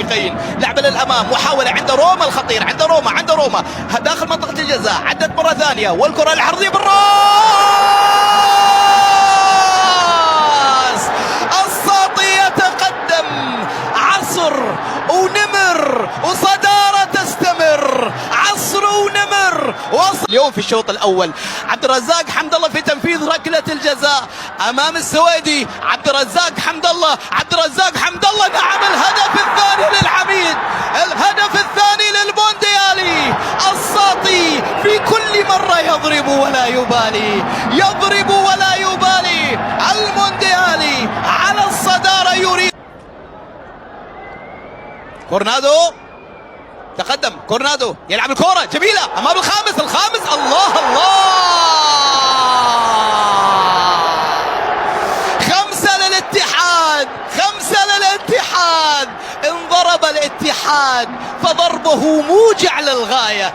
الفريقين. لعبه للامام، محاوله عند روما الخطير، عند روما داخل منطقه الجزاء، عدت مره ثانيه والكره العرضيه بالراس. الساطي يتقدم، عصر ونمر وصداره تستمر، عصر ونمر اليوم في الشوط الاول. عبد الرزاق حمد الله في تنفيذ ركله الجزاء امام السويدي. عبد الرزاق حمد الله نعم، الهدف الثاني للعميد، الهدف الثاني للمونديالي. الساطي في كل مره يضرب ولا يبالي، المونديالي على الصداره يريد. كورنادو تقدم، كورنادو يلعب الكرة جميلة أمام الخامس، الله 5 للاتحاد، انضرب الاتحاد فضربه موجع للغاية.